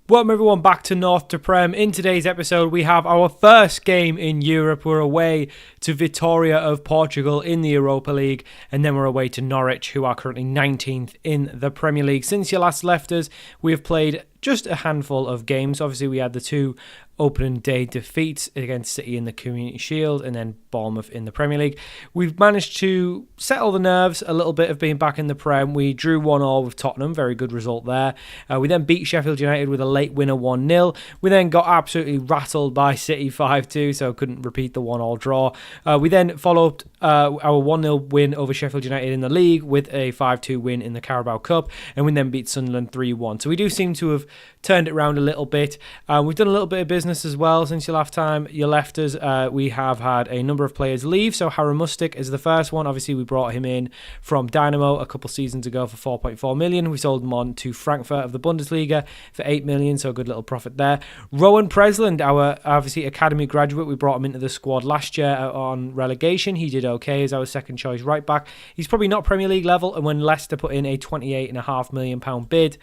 Welcome everyone back to North to Prem. In today's episode we have our first game in Europe. We're away to Vitória of Portugal in the Europa League, and then we're away to Norwich, who are currently 19th in the Premier League. Since you last left us, we have played just a handful of games. Obviously we had the two opening day defeats against City in the Community Shield and then Bournemouth in the Premier League. We've managed to settle the nerves a little bit of being back in the Prem. We drew 1-1 with Tottenham, very good result there. We then beat Sheffield United with a late winner 1-0. We then got absolutely rattled by City 5-2, so couldn't repeat the 1-1 draw. We then followed our 1-0 win over Sheffield United in the league with a 5-2 win in the Carabao Cup, and we then beat Sunderland 3-1. So we do seem to have turned it around a little bit. We've done a little bit of business as well since last time you left us. We have had a number of players leave. So Harry Mustic is the first one. Obviously we brought him in from Dynamo a couple seasons ago for 4.4 million. We sold him on to Frankfurt of the Bundesliga for 8 million, so a good little profit there. Rowan Presland, our obviously academy graduate, we brought him into the squad last year on relegation. He did okay as our second choice right back. He's probably not Premier League level, and when Leicester put in a £28.5 million bid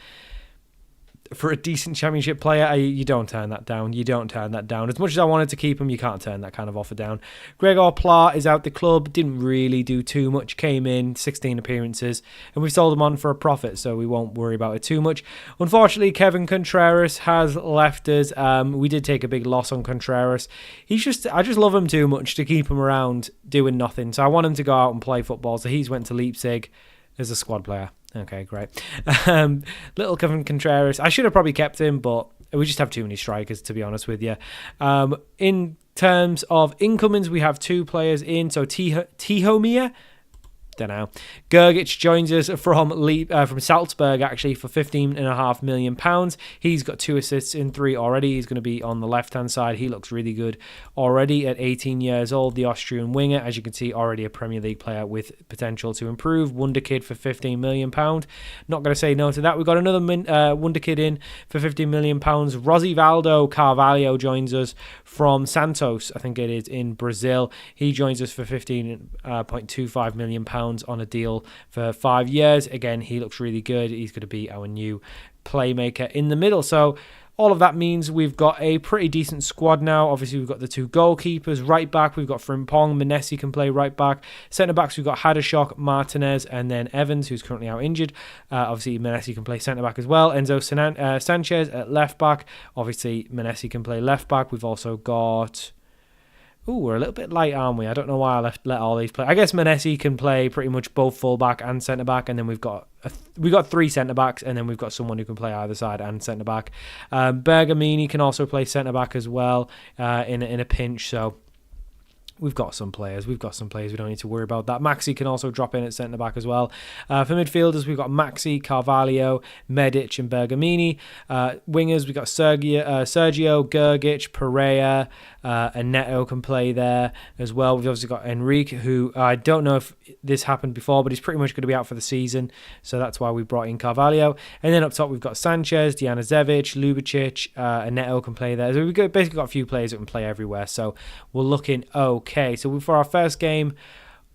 for a decent Championship player, you don't turn that down. You don't turn that down. As much as I wanted to keep him, you can't turn that kind of offer down. Gregor Pla is out the club. Didn't really do too much. Came in, 16 appearances, and we sold him on for a profit, so we won't worry about it too much. Unfortunately, Kevin Contreras has left us. We did take a big loss on Contreras. I just love him too much to keep him around doing nothing. So I want him to go out and play football. So he's went to Leipzig as a squad player. Okay, great. Little Kevin Contreras. I should have probably kept him, but we just have too many strikers, to be honest with you. In terms of incomings, we have two players in. So Tihomir, don't know. Gergic joins us from Salzburg, actually, for £15.5 million. He's got 2 assists in 3 already. He's going to be on the left-hand side. He looks really good already at 18 years old. The Austrian winger, as you can see, already a Premier League player with potential to improve. Wonder Kid for £15 million. Not going to say no to that. We've got another Wonder Kid in for £15 million. Rosivaldo Carvalho joins us from Santos, I think it is, in Brazil. He joins us for £15.25 million. On a deal for 5 years. Again, he looks really good. He's going to be our new playmaker in the middle. So all of that means we've got a pretty decent squad now. Obviously, we've got the 2 goalkeepers. Right back, we've got Frimpong. Manesi can play right back. Centre backs, we've got Hadashok, Martinez, and then Evans, who's currently out injured. Obviously, Manesi can play centre back as well. Enzo Sanchez at left back. Obviously, Manesi can play left back. We've also got... Ooh, we're a little bit light, aren't we? I don't know why I let all these play. I guess Manesi can play pretty much both fullback and centre back, and then we've got 3 centre backs, and then we've got someone who can play either side and centre back. Bergamini can also play centre back as well in a pinch. So we've got some players. We don't need to worry about that. Maxi can also drop in at centre-back as well. For midfielders, we've got Maxi, Carvalho, Medic and Bergamini. Wingers, we've got Sergio, Gergic, Pereira, and Neto can play there as well. We've obviously got Enrique, who I don't know if this happened before, but he's pretty much going to be out for the season. So that's why we brought in Carvalho. And then up top, we've got Sanchez, Dijanovic, Ljubicic, and Neto can play there. So we've basically got a few players that can play everywhere. So we're looking okay. So for our first game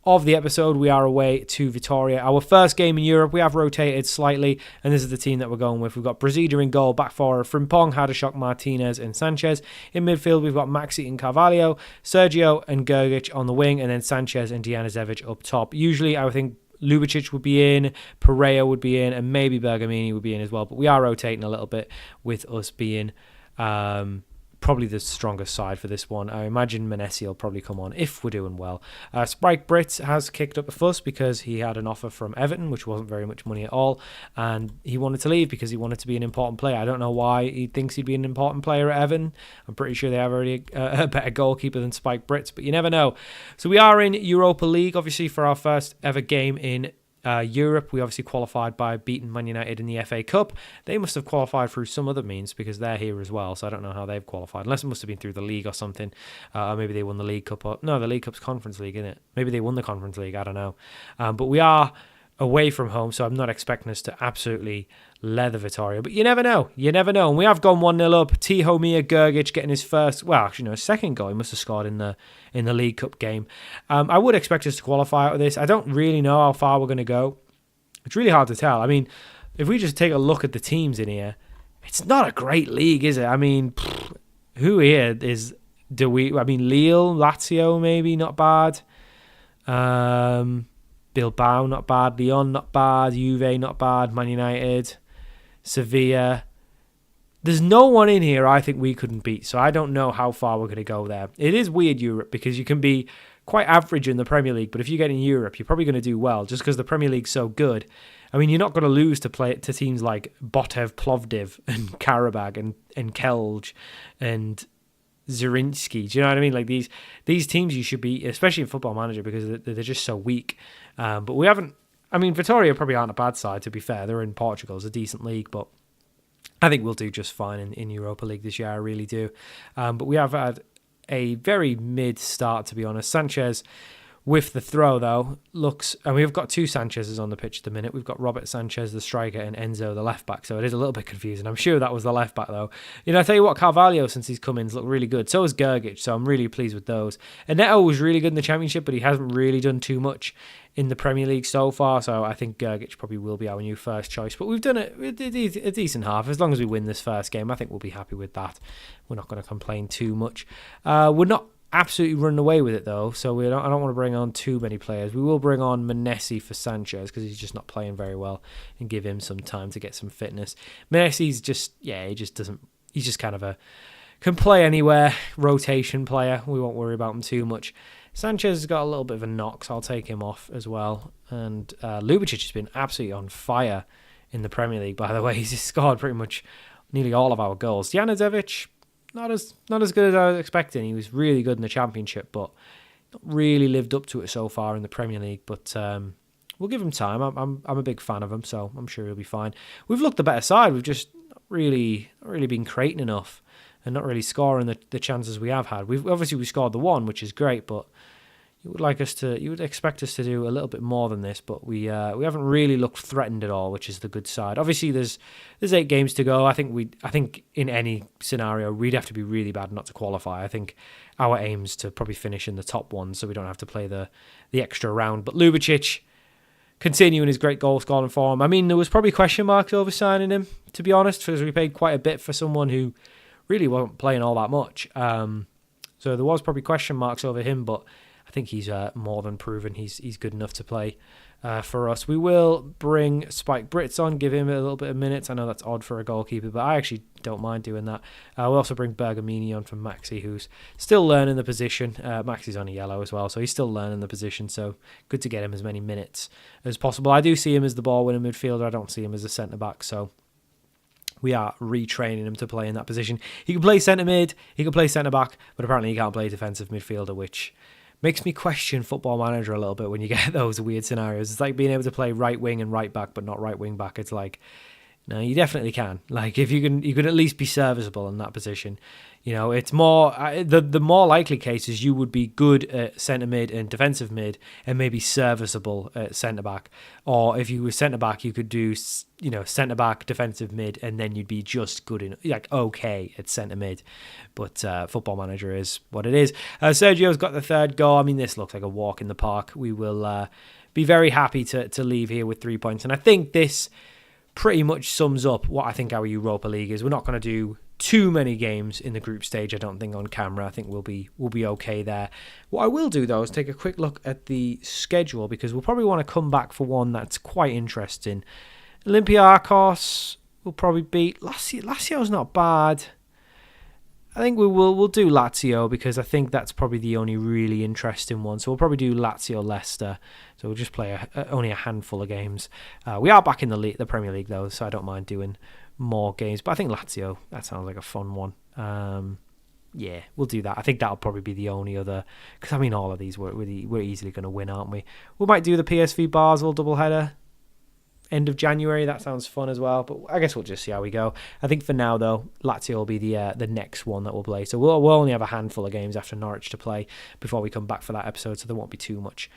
of the episode, we are away to Vitória. Our first game in Europe, we have rotated slightly, and this is the team that we're going with. We've got Brasilia in goal, back four, Frimpong, Hadashok, Martinez, and Sanchez. In midfield, we've got Maxi and Carvalho, Sergio and Gergic on the wing, and then Sanchez and Dijanovic up top. Usually, I would think Ljubicic would be in, Pereira would be in, and maybe Bergamini would be in as well, but we are rotating a little bit with us being... probably the strongest side for this one. I imagine Manesi will probably come on if we're doing well. Spike Brits has kicked up a fuss because he had an offer from Everton, which wasn't very much money at all, and he wanted to leave because he wanted to be an important player. I don't know why he thinks he'd be an important player at Everton. I'm pretty sure they have already a better goalkeeper than Spike Brits, but you never know. So we are in Europa League, obviously, for our first ever game in Europe. We obviously qualified by beating Man United in the FA Cup. They must have qualified through some other means because they're here as well, so I don't know how they've qualified, unless it must have been through the league or something, or maybe they won the League Cup. No, the League Cup's Conference League, isn't it? Maybe they won the Conference League, I don't know. But we are away from home, so I'm not expecting us to absolutely leather Vitória, but you never know. And we have gone 1-0 up. Tihomir Gergic getting his first, his second goal. He must have scored in the League Cup game. I would expect us to qualify out of this. I don't really know how far we're going to go. It's really hard to tell. I mean, if we just take a look at the teams in here, it's not a great league, is it? I mean, who here is... Lille, Lazio, maybe, not bad. Bilbao, not bad. Lyon, not bad. Juve, not bad. Man United, Sevilla. There's no one in here I think we couldn't beat, so I don't know how far we're going to go there. It is weird, Europe, because you can be quite average in the Premier League, but if you get in Europe, you're probably going to do well, just because the Premier League's so good. I mean, you're not going to lose to teams like Botev Plovdiv and Karabag and Kelj and Zrinski. Do you know what I mean? Like these teams you should be, especially in Football Manager, because they're just so weak. But we haven't... I mean, Vitória probably aren't a bad side, to be fair. They're in Portugal. It's a decent league, but I think we'll do just fine in Europa League this year. I really do. But we have had a very mid start, to be honest. Sanchez with the throw, though, and we've got two Sanchez's on the pitch at the minute. We've got Robert Sanchez, the striker, and Enzo, the left back. So it is a little bit confusing. I'm sure that was the left back, though. I tell you what, Carvalho, since he's come in, has looked really good. So has Gergic, so I'm really pleased with those. And Neto was really good in the Championship, but he hasn't really done too much in the Premier League so far. So I think Gergic probably will be our new first choice. But we've done a decent half. As long as we win this first game, I think we'll be happy with that. We're not going to complain too much. We're not absolutely running away with it, though, so I don't want to bring on too many players. We will bring on Messi for Sanchez because he's just not playing very well, and give him some time to get some fitness. Messi's just he's just kind of a can play anywhere rotation player. We won't worry about him too much. Sanchez has got a little bit of a knock, so I'll take him off as well. And Ljubicic has been absolutely on fire in the Premier League, by the way. He's scored pretty much nearly all of our goals. Janazevic, not as good as I was expecting. He was really good in the Championship, but not really lived up to it so far in the Premier League. But we'll give him time. I'm a big fan of him, so I'm sure he'll be fine. We've looked the better side. We've just not really been creating enough and not really scoring the chances we have had. We scored the one, which is great, but you would expect us to do a little bit more than this, but we haven't really looked threatened at all, which is the good side. Obviously, there's 8 games to go. I think in any scenario we'd have to be really bad not to qualify. I think our aim's to probably finish in the top one, so we don't have to play the extra round. But Ljubicic continuing his great goal scoring form. I mean, there was probably question marks over signing him, to be honest, because we paid quite a bit for someone who really wasn't playing all that much. So there was probably question marks over him, but I think he's more than proven he's good enough to play for us. We will bring Spike Brits on, give him a little bit of minutes. I know that's odd for a goalkeeper, but I actually don't mind doing that. We'll also bring Bergamini on from Maxi, who's still learning the position. Maxi's on a yellow as well, so he's still learning the position, so good to get him as many minutes as possible. I do see him as the ball-winning midfielder. I don't see him as a centre-back, so we are retraining him to play in that position. He can play centre-mid, he can play centre-back, but apparently he can't play defensive midfielder, which makes me question Football Manager a little bit when you get those weird scenarios. It's like being able to play right wing and right back, but not right wing back. It's like, no, you definitely can. Like, if you can at least be serviceable in that position. It's more the more likely case is you would be good at centre mid and defensive mid, and maybe serviceable at centre back. Or if you were centre back, you could do centre back, defensive mid, and then you'd be just good in okay at centre mid. But Football Manager is what it is. Sergio's got the 3rd goal. I mean, this looks like a walk in the park. We will be very happy to leave here with 3 points, and I think this pretty much sums up what I think our Europa League is. We're not going to do too many games in the group stage, I don't think, on camera. I think we'll be okay there. What I will do, though, is take a quick look at the schedule, because we'll probably want to come back for one that's quite interesting. Olympiacos will probably beat Lazio's not bad. I think we'll do Lazio, because I think that's probably the only really interesting one. So we'll probably do Lazio-Leicester. So we'll just play only a handful of games. We are back in the Premier League, though, so I don't mind doing more games. But I think Lazio, that sounds like a fun one. Yeah, we'll do that. I think that'll probably be the only other, because I mean, all of these we're easily going to win, aren't we? We might do the PSV Basel doubleheader end of January. That sounds fun as well, but I guess we'll just see how we go. I think for now, though, Lazio will be the next one that we'll play. So we'll only have a handful of games after Norwich to play before we come back for that episode, so there won't be too much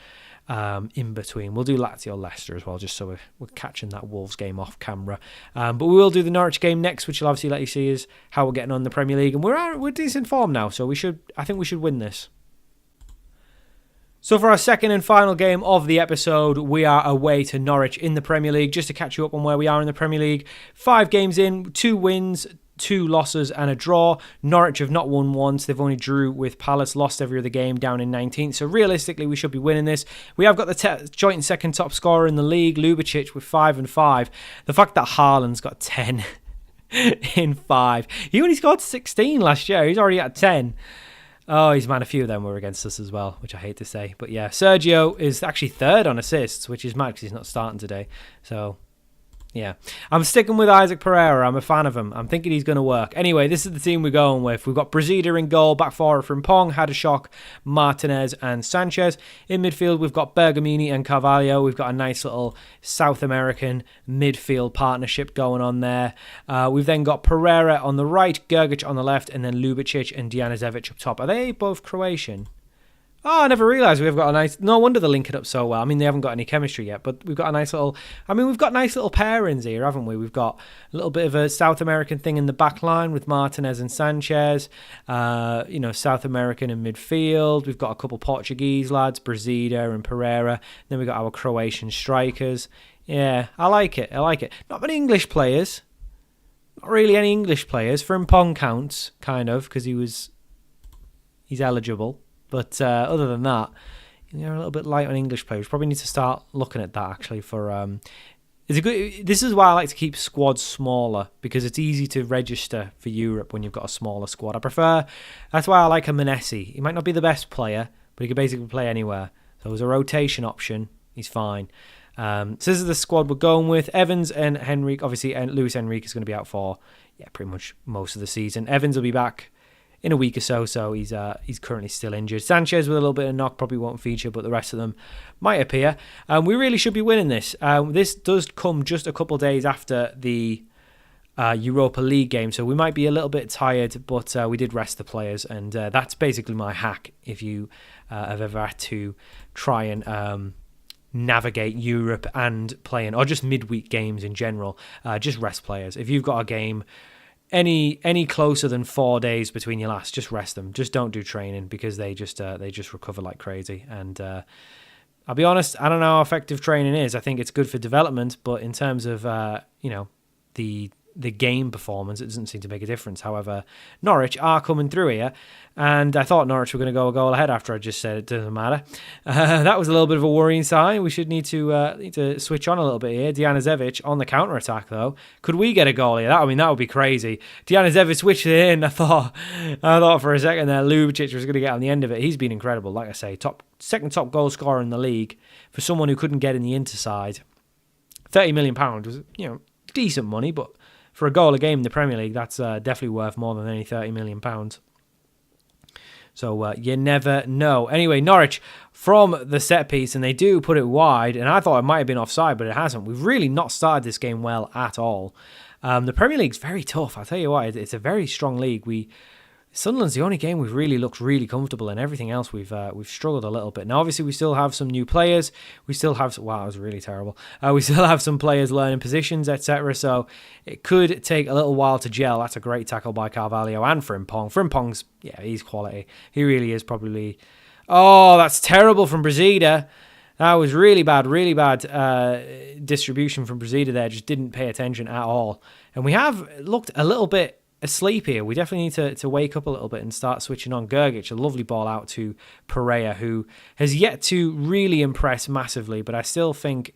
in between. We'll do Lazio-Leicester as well, just so we're catching that Wolves game off camera. But we will do the Norwich game next, which will obviously let you see is how we're getting on in the Premier League, and we're decent form now, so I think we should win this. So for our second and final game of the episode, we are away to Norwich in the Premier League. Just to catch you up on where we are in the Premier League, 5 games in, 2 wins, 2 losses and a draw. Norwich have not won once. They've only drew with Palace, lost every other game, down in 19th. So realistically, we should be winning this. We have got the joint second top scorer in the league, Ljubicic, with 5 and 5. The fact that Haaland's got 10 in 5. He only scored 16 last year. He's already at 10. Oh, he's man, a few of them were against us as well, which I hate to say. But yeah, Sergio is actually 3rd on assists, which is mad because he's not starting today. So yeah, I'm sticking with Isaac Pereira. I'm a fan of him. I'm thinking he's going to work. Anyway, this is the team we're going with. We've got Brasilia in goal, back forward from Pong, Hadashok, Martinez and Sanchez. In midfield, we've got Bergamini and Carvalho. We've got a nice little South American midfield partnership going on there. We've then got Pereira on the right, Gergic on the left, and then Ljubicic and Dijanovic up top. Are they both Croatian? Oh, I never realised we've got a nice... No wonder they're linking up so well. I mean, they haven't got any chemistry yet, but we've got a nice little... I mean, we've got nice little pairings here, haven't we? We've got a little bit of a South American thing in the back line with Martinez and Sanchez. South American in midfield. We've got a couple Portuguese lads, Brasilia and Pereira. Then we've got our Croatian strikers. Yeah, I like it. Not many English players. Not really any English players. Frimpong counts, kind of, because he's eligible. But other than that, you're a little bit light on English players. Probably need to start looking at that actually. This is why I like to keep squads smaller, because it's easy to register for Europe when you've got a smaller squad. That's why I like a Manesi. He might not be the best player, but he can basically play anywhere. So as a rotation option, he's fine. So this is the squad we're going with. Evans and Henrique, obviously, and Luis Henrique is going to be out for pretty much most of the season. Evans will be back in a week or so he's currently still injured. Sanchez with a little bit of knock probably won't feature, but the rest of them might appear. We really should be winning this. This does come just a couple of days after the Europa League game, so we might be a little bit tired, but we did rest the players, and that's basically my hack if you have ever had to try and navigate Europe and playing, or just midweek games in general. Just rest players. If you've got a game any closer than 4 days between your last, just rest them. Just don't do training, because they just recover like crazy. And I'll be honest, I don't know how effective training is. I think it's good for development, but in terms of the game performance, it doesn't seem to make a difference. However, Norwich are coming through here, and I thought Norwich were going to go a goal ahead after I just said it doesn't matter. That was a little bit of a worrying sign. We should need to switch on a little bit here. Dijanovic on the counter-attack, though. Could we get a goal here? That would be crazy. Dijanovic switched it in. I thought for a second there Ljubicic was going to get on the end of it. He's been incredible. Like I say, second top goal scorer in the league for someone who couldn't get in the Interside. £30 million was decent money, but for a goal a game in the Premier League, that's definitely worth more than any £30 million. So you never know. Anyway, Norwich from the set piece, and they do put it wide, and I thought it might have been offside, but it hasn't. We've really not started this game well at all. The Premier League's very tough. I'll tell you what, it's a very strong league. Sunderland's the only game we've really looked really comfortable in. Everything else we've struggled a little bit. Now, obviously, we still have some new players. We still have... Wow, that was really terrible. We still have some players learning positions, etc. So it could take a little while to gel. That's a great tackle by Carvalho and Frimpong. Frimpong's... he's quality. He really is probably... Oh, that's terrible from Brasilia. That was really bad distribution from Brasilia there. Just didn't pay attention at all. And we have looked a little bit asleep here. We definitely need to wake up a little bit and start switching on. Gergic, a lovely ball out to Pereira, who has yet to really impress massively, but I still think,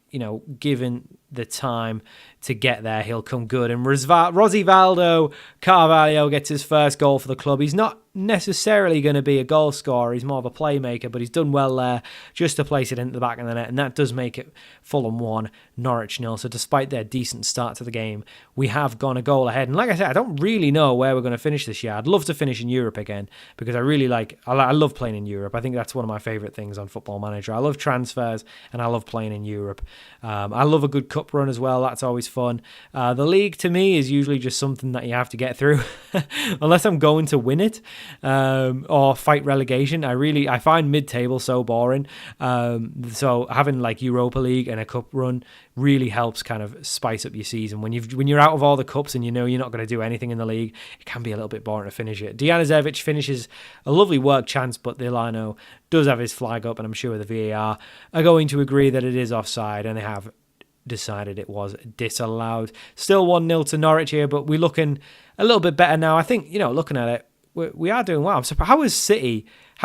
given the time to get there, he'll come good. And Rosivaldo Carvalho gets his first goal for the club. He's not necessarily going to be a goal scorer. He's more of a playmaker, but he's done well there just to place it into the back of the net, and that does make it Fulham 1, Norwich 0. So despite their decent start to the game, we have gone a goal ahead. And like I said, I don't really know where we're going to finish this year. I'd love to finish in Europe again, because I love playing in Europe. I think that's one of my favourite things on Football Manager. I love transfers, and I love playing in Europe. I love a good Cup run as well. That's always fun. The league to me is usually just something that you have to get through, unless I'm going to win it or fight relegation. I find mid-table so boring. So having like Europa League and a Cup run really helps kind of spice up your season. When you're out of all the cups and you know you're not going to do anything in the league, it can be a little bit boring to finish it. Dijanovic finishes a lovely work chance, but Delano does have his flag up, and I'm sure the VAR are going to agree that it is offside, and they have decided it was disallowed. Still 1-0 to Norwich here, but we're looking a little bit better now. I think, looking at it, we are doing well. I'm surprised. How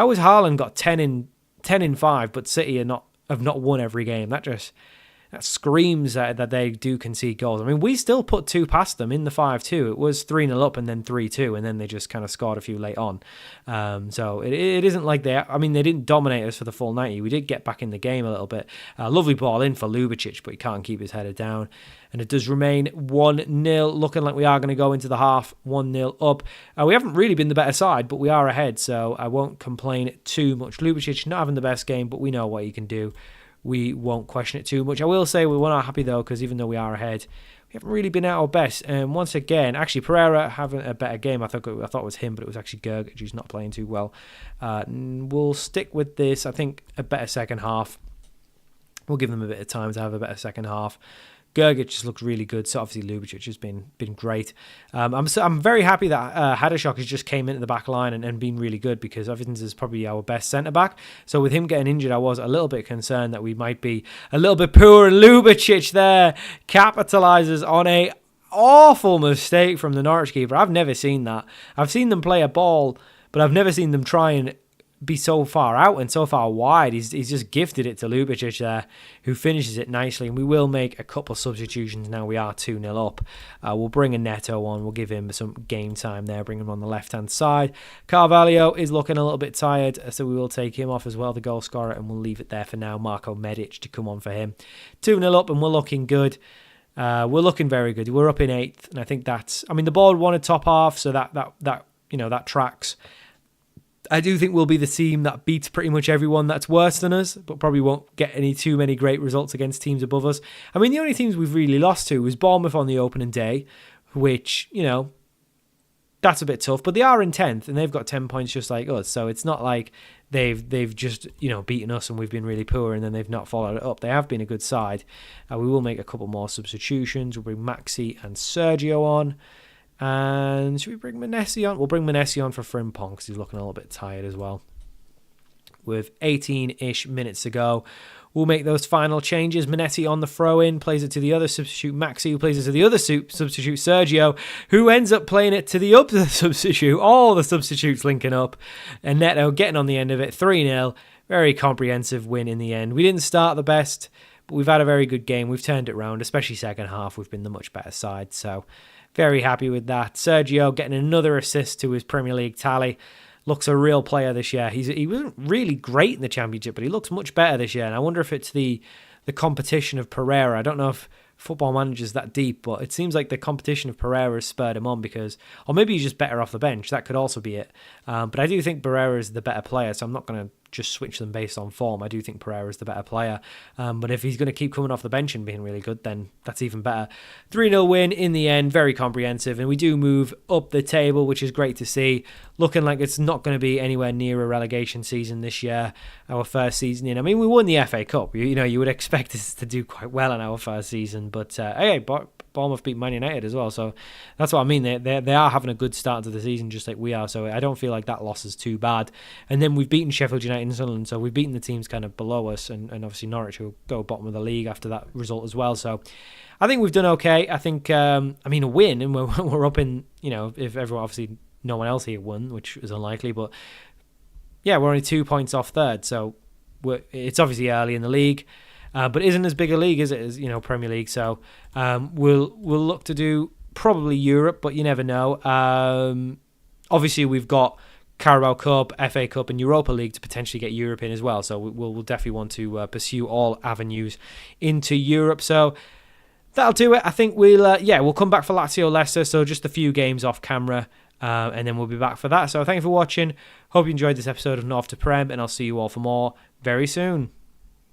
has Haaland got 10 in 5, but City have not won every game? That screams that they do concede goals. I mean, we still put 2 past them in the 5-2. It was 3-0 up and then 3-2, and then they just kind of scored a few late on. So it isn't like they didn't dominate us for the full 90. We did get back in the game a little bit. Lovely ball in for Ljubicic, but he can't keep his header down. And it does remain 1-0, looking like we are going to go into the half 1-0 up. We haven't really been the better side, but we are ahead, so I won't complain too much. Ljubicic not having the best game, but we know what he can do. We won't question it too much. I will say we're not happy though, because even though we are ahead, we haven't really been at our best. And once again, actually Pereira having a better game. I thought it was him, but it was actually Gergic who's not playing too well. We'll stick with this. I think a better second half. We'll give them a bit of time to have a better second half. Gergic just looked really good. So obviously Ljubicic has been great. I'm very happy that Hadashok has just came into the back line and been really good, because Evans is probably our best centre back. So with him getting injured, I was a little bit concerned that we might be a little bit poor. And Ljubicic there capitalises on a awful mistake from the Norwich keeper. I've never seen that. I've seen them play a ball, but I've never seen them try and be so far out and so far wide. He's just gifted it to Ljubicic there, who finishes it nicely. And we will make a couple of substitutions now. We are 2-0 up. We'll bring a Neto on. We'll give him some game time there. Bring him on the left-hand side. Carvalho is looking a little bit tired, so we will take him off as well, the goal scorer, and we'll leave it there for now. Marko Medic to come on for him. 2-0 up, and we're looking good. We're looking very good. We're up in 8th, and I think the board wanted top half, so that tracks. I do think we'll be the team that beats pretty much everyone that's worse than us, but probably won't get too many great results against teams above us. I mean, the only teams we've really lost to was Bournemouth on the opening day, which, that's a bit tough. But they are in 10th, and they've got 10 points just like us. So it's not like they've just, beaten us and we've been really poor and then they've not followed it up. They have been a good side. We will make a couple more substitutions. We'll bring Maxi and Sergio on. And should we bring Manesi on? We'll bring Manesi on for Frimpong, because he's looking a little bit tired as well. With 18-ish minutes to go, we'll make those final changes. Manesi on the throw-in, plays it to the other substitute, Maxi, who plays it to the other substitute, Sergio, who ends up playing it to the other substitute. All the substitutes linking up. And Neto getting on the end of it, 3-0. Very comprehensive win in the end. We didn't start the best, but we've had a very good game. We've turned it around, especially second half. We've been the much better side, so very happy with that. Sergio getting another assist to his Premier League tally. Looks a real player this year. He wasn't really great in the Championship, but he looks much better this year. And I wonder if it's the competition of Pereira. I don't know if Football Manager's that deep, but it seems like the competition of Pereira has spurred him on, or maybe he's just better off the bench. That could also be it. But I do think Pereira is the better player, so I'm not going to just switch them based on form. I do think Pereira is the better player. But if he's going to keep coming off the bench and being really good, then that's even better. 3-0 win in the end, very comprehensive. And we do move up the table, which is great to see. Looking like it's not going to be anywhere near a relegation season this year, our first season in. I mean, we won the FA Cup. You would expect us to do quite well in our first season. But hey, Bournemouth beat Man United as well. So that's what I mean. They are having a good start to the season, just like we are. So I don't feel like that loss is too bad. And then we've beaten Sheffield United and Sunderland. So we've beaten the teams kind of below us. And obviously Norwich will go bottom of the league after that result as well. So I think we've done okay. I think, a win. And we're up in, if everyone, obviously no one else here won, which is unlikely. But yeah, we're only 2 points off third. So it's obviously early in the league. But isn't as big a league as it is, Premier League. So we'll look to do probably Europe, but you never know. Obviously, we've got Carabao Cup, FA Cup, and Europa League to potentially get Europe in as well. So we'll definitely want to pursue all avenues into Europe. So that'll do it. I think we'll come back for Lazio Leicester. So just a few games off camera. And then we'll be back for that. So thank you for watching. Hope you enjoyed this episode of North to Prem, and I'll see you all for more very soon.